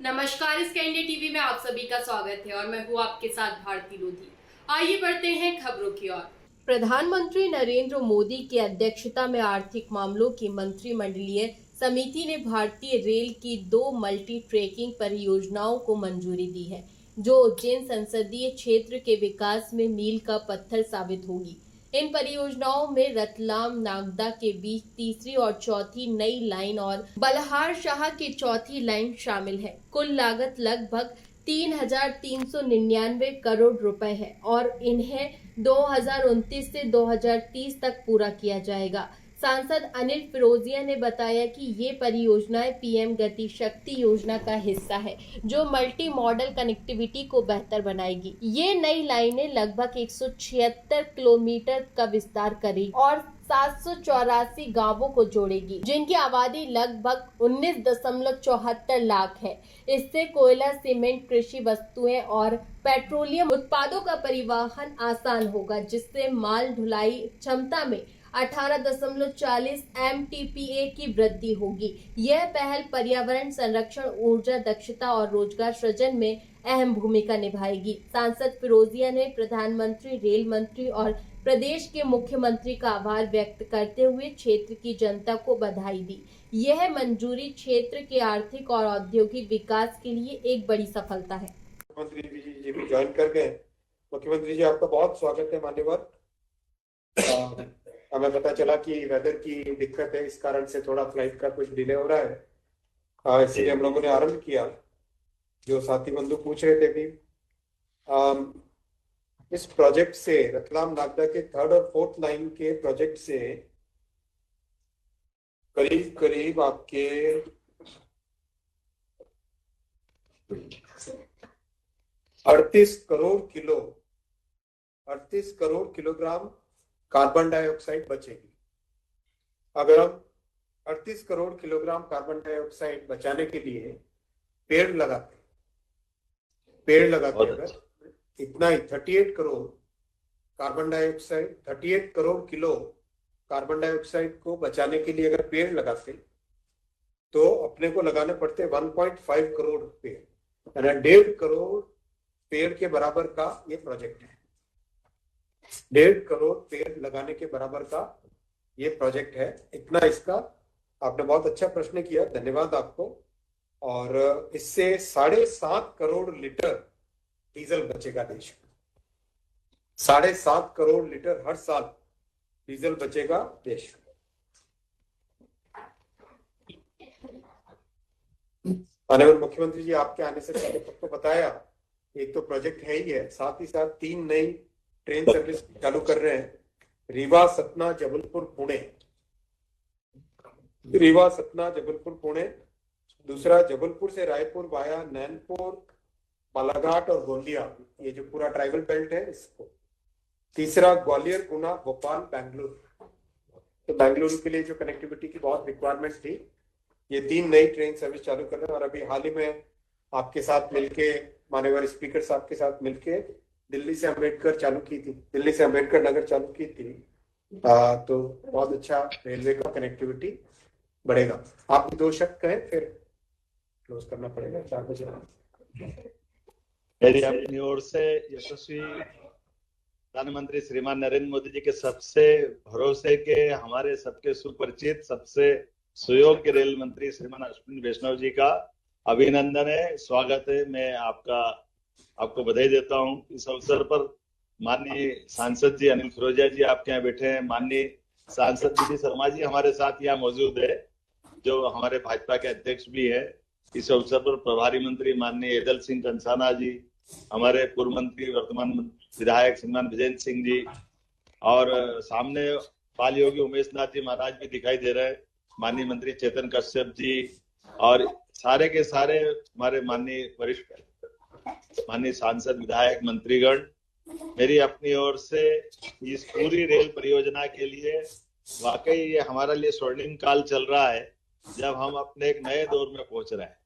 नमस्कार, इसका India TV में आप सभी का स्वागत है और मैं हूँ आपके साथ भारती लोधी। आइए बढ़ते हैं खबरों की ओर। प्रधानमंत्री नरेंद्र मोदी की अध्यक्षता में आर्थिक मामलों की मंत्रिमंडलीय समिति ने भारतीय रेल की 2 मल्टी ट्रैकिंग परियोजनाओं को मंजूरी दी है, जो उज्जैन संसदीय क्षेत्र के विकास में मील का पत्थर साबित होगी। इन परियोजनाओं में रतलाम नागदा के बीच तीसरी और चौथी नई लाइन और बल्हार शाह की चौथी लाइन शामिल है। कुल लागत लगभग 3,399 करोड़ रुपए है और इन्हें 2029 से 2030 तक पूरा किया जाएगा। सांसद अनिल फिरोजिया ने बताया कि ये परियोजनाएं पीएम गति शक्ति योजना का हिस्सा है, जो मल्टी मॉडल कनेक्टिविटी को बेहतर बनाएगी। ये नई लाइनें लगभग 176 किलोमीटर का विस्तार करेगी और 784 गांवों को जोड़ेगी, जिनकी आबादी लगभग 19.74 लाख है। इससे कोयला, सीमेंट, कृषि वस्तुएं और पेट्रोलियम उत्पादों का परिवहन आसान होगा, जिससे माल ढुलाई क्षमता में 18.40 MTPA की वृद्धि होगी। यह पहल पर्यावरण संरक्षण, ऊर्जा दक्षता और रोजगार सृजन में अहम भूमिका निभाएगी। सांसद फिरोजिया ने प्रधानमंत्री, रेल मंत्री और प्रदेश के मुख्यमंत्री का आभार व्यक्त करते हुए क्षेत्र की जनता को बधाई दी। यह मंजूरी क्षेत्र के आर्थिक और औद्योगिक विकास के लिए एक बड़ी सफलता है। मुख्यमंत्री जी भी ज्वाइन कर गए। मुख्यमंत्री जी, आपका बहुत स्वागत है मान्यवर। हमें पता चला कि वेदर की दिक्कत है, इस कारण से थोड़ा फ्लाइट का कुछ डिले हो रहा है, इसलिए हम लोगों ने आरंभ किया। जो साथी बंधु पूछ रहे थे भी, इस प्रोजेक्ट से रतलाम नागदा के 3rd और 4th लाइन के प्रोजेक्ट से करीब करीब आपके 38 करोड़ किलोग्राम कार्बन डाइऑक्साइड बचेगी। अगर हम 38 करोड़ किलोग्राम कार्बन डाइऑक्साइड बचाने के लिए पेड़ लगाते अगर इतना ही 38 करोड़ किलो कार्बन डाइऑक्साइड को बचाने के लिए अगर पेड़ लगाते तो अपने को लगाने पड़ते 1.5 करोड़ पेड़, यानी 1.5 करोड़ पेड़ के बराबर का ये प्रोजेक्ट है। 1.5 करोड़ पेड़ लगाने के बराबर का ये प्रोजेक्ट है। इतना इसका आपने बहुत अच्छा प्रश्न किया, धन्यवाद आपको। और इससे 7.5 करोड़ लीटर डीजल बचेगा देश में। 7.5 करोड़ लीटर हर साल डीजल बचेगा देश में। माननीय मुख्यमंत्री जी, आपके आने से पहले सबको बताया, एक तो प्रोजेक्ट है ही है, साथ ही साथ 3 नई ट्रेन सर्विस चालू कर रहे हैं। रीवा, सतना, जबलपुर, पुणे। दूसरा जबलपुर से रायपुर वाया नैनपुर, बालाघाट और गोंदिया, ये जो पूरा ट्राइबल बेल्ट है इसको। तीसरा ग्वालियर, गुना, भोपाल, बेंगलुरु। तो बेंगलुरु के लिए जो कनेक्टिविटी की बहुत रिक्वायरमेंट थी, ये 3 नई ट्रेन सर्विस चालू कर रहे हैं। और अभी हाल ही में आपके साथ मिलके, माननीय स्पीकर साहब के साथ मिलके दिल्ली से अम्बेडकर नगर चालू की थी। तो बहुत अच्छा रेलवे का कनेक्टिविटी बढ़ेगा। आप 2 शब्द कहें, फिर क्लोज करना पड़ेगा 4 बजे। मेरी अपनी ओर से यशस्वी प्रधानमंत्री श्रीमान नरेंद्र मोदी जी के सबसे भरोसे के, हमारे सबके सुपरिचित, सबसे सुयोग्य रेल मंत्री श्रीमान अश्विनी वैष्णव जी का अभिनंदन है, स्वागत है। मैं आपको बधाई देता हूं। इस अवसर पर माननीय सांसद जी अनिल फिरोजिया जी आपके यहाँ बैठे हैं। माननीय सांसद DD शर्मा जी हमारे साथ यहाँ मौजूद है, जो हमारे भाजपा के अध्यक्ष भी है। इस अवसर पर प्रभारी मंत्री माननीय एदल सिंह कंसाना जी, हमारे पूर्व मंत्री वर्तमान विधायक श्रीमान विजेंद्र सिंह जी, और सामने बाल योगी उमेश नाथ जी महाराज भी दिखाई दे रहे हैं, माननीय मंत्री चेतन कश्यप जी, और सारे के सारे हमारे माननीय वरिष्ठ माननीय सांसद, विधायक, मंत्रीगण। मेरी अपनी ओर से इस पूरी रेल परियोजना के लिए वाकई ये हमारे लिए स्वर्णिम काल चल रहा है, जब हम अपने एक नए दौर में पहुंच रहे हैं।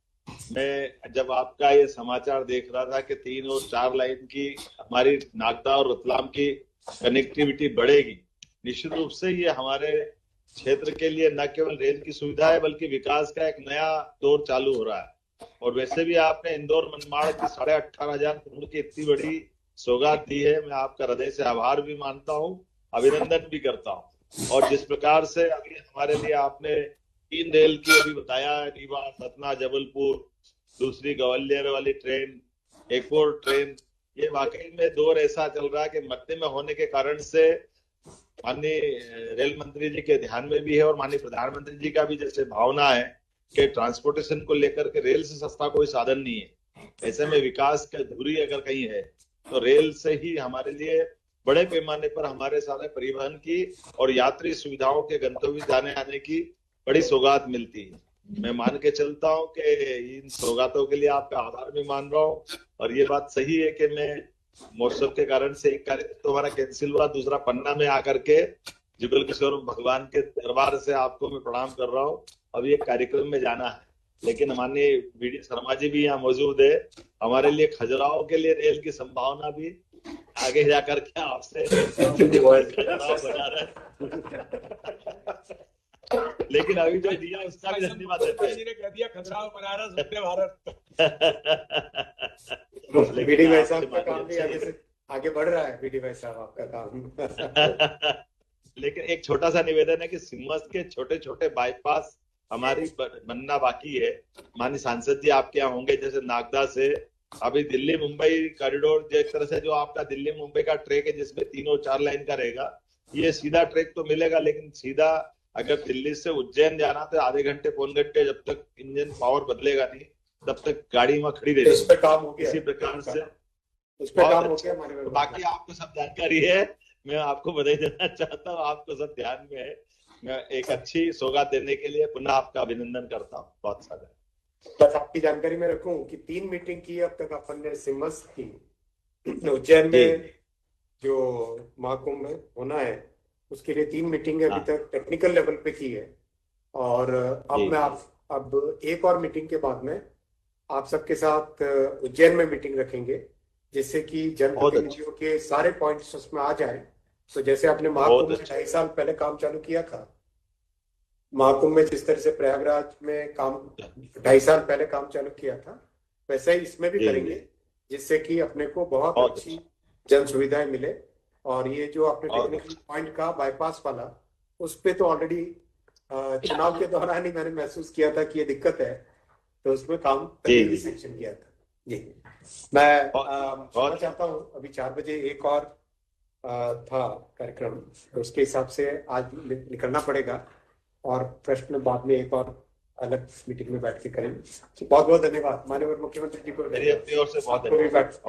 मैं जब आपका ये समाचार देख रहा था कि 3 और 4 लाइन की हमारी नागदा और रतलाम की कनेक्टिविटी बढ़ेगी, निश्चित रूप से ये हमारे क्षेत्र के लिए न केवल रेल की सुविधा है, बल्कि विकास का एक नया दौर चालू हो रहा है। और वैसे भी आपने इंदौर मनमाड़ की 18,500 करोड़ की इतनी बड़ी सौगात दी है। मैं आपका हृदय से आभार भी मानता हूँ, अभिनंदन भी करता हूँ। और जिस प्रकार से अभी हमारे लिए आपने 3 रेल की अभी बताया, रीवा, सतना, जबलपुर, दूसरी ग्वालियर वाली ट्रेन, एक और ट्रेन, ये वाकई में दौर ऐसा चल रहा है कि मध्य में होने के कारण से माननीय रेल मंत्री जी के ध्यान में भी है और माननीय प्रधानमंत्री जी का भी जैसे भावना है कि ट्रांसपोर्टेशन को लेकर के रेल से सस्ता कोई साधन नहीं है। ऐसे में विकास की धुरी अगर कहीं है तो रेल से ही हमारे लिए बड़े पैमाने पर हमारे सारे परिवहन की और यात्री सुविधाओं के गंतव्य जाने आने की बड़ी सौगात मिलती है। मैं मान के चलता हूँ कि इन सौगातों के लिए आपका आभार भी मान रहा हूँ। और ये बात सही है कि मैं मौसम के कारण से एक कार्य तो हमारा कैंसिल हुआ, दूसरा पन्ना में आकर के जुगल किशोर भगवान के दरबार से आपको मैं प्रणाम कर रहा हूँ। अभी एक कार्यक्रम में जाना है, लेकिन माननीय वीडी शर्मा जी भी यहाँ मौजूद है। हमारे लिए खजुराहो के लिए रेल की संभावना भी आगे जाकर के आपसे खजुराहो बजा रहे हैं। लेकिन अभी जो दिया उसका भी धन्यवाद देते हैं। ने कह दिया खजुराहो बनारस वंदे भारत। बीडी भाई साहब का काम भी आगे बढ़ रहा है। बीडी भाई साहब आपका काम लेकिन एक छोटा सा निवेदन है कि सिमस के छोटे छोटे बाईपास हमारी बनना बाकी है। माननीय सांसद जी आपके यहाँ होंगे, जैसे नागदा से अभी दिल्ली मुंबई कॉरिडोर, जिस तरह से जो आपका दिल्ली मुंबई का ट्रैक है जिसमें 3 और 4 लाइन का रहेगा, ये सीधा ट्रैक तो मिलेगा, लेकिन सीधा अगर दिल्ली से उज्जैन जाना तो आधे घंटे पौन घंटे जब तक इंजन पावर बदलेगा नहीं तब तक गाड़ी वहां खड़ी रहेगी। इस पे काम हो गया, इसी प्रकार से उस पे काम हो गया हमारे में। बाकी आपको सब जानकारी है, मैं आपको बधाई देना चाहता हूँ, आपको सब ध्यान में है। मैं एक अच्छी सौगात देने के लिए पुनः आपका अभिनंदन करता हूँ। बहुत सारा बस आपकी जानकारी में रखूं कि 3 मीटिंग की अब तक अपन ने सिमस की। उज्जैन में जो महाकुंभ में होना है उसके लिए 3 मीटिंग अभी तक टेक्निकल लेवल पे की है। और अब मैं अब एक और मीटिंग के बाद में आप सबके साथ उज्जैन में मीटिंग रखेंगे, जिससे कि जनप्रतिनिधियों के सारे पॉइंट्स उसमें आ जाए। तो जैसे आपने महाकुंभ में 2.5 साल पहले काम चालू किया था, महाकुंभ में जिस तरह से प्रयागराज में काम 2.5 साल पहले काम चालू किया था, वैसे ही इसमें भी करेंगे, जिससे कि अपने को बहुत अच्छी जन सुविधाएं मिले। और ये जो आपने टेक्निकल पॉइंट का बाईपास वाला, उस पे तो ऑलरेडी चुनाव के दौरान ही मैंने महसूस किया था कि ये दिक्कत है, तो उसमें काम पहले ही सेक्शन किया था। जी मैं कहना चाहता हूँ अभी 4 बजे एक और था कार्यक्रम, तो उसके हिसाब से आज निकलना पड़ेगा और प्रश्न बाद में एक और अलग मीटिंग में बैठ के करेंगे। बहुत बहुत धन्यवाद माननीय मुख्यमंत्री जी को। मेरी अपनी ओर से बहुत धन्यवाद।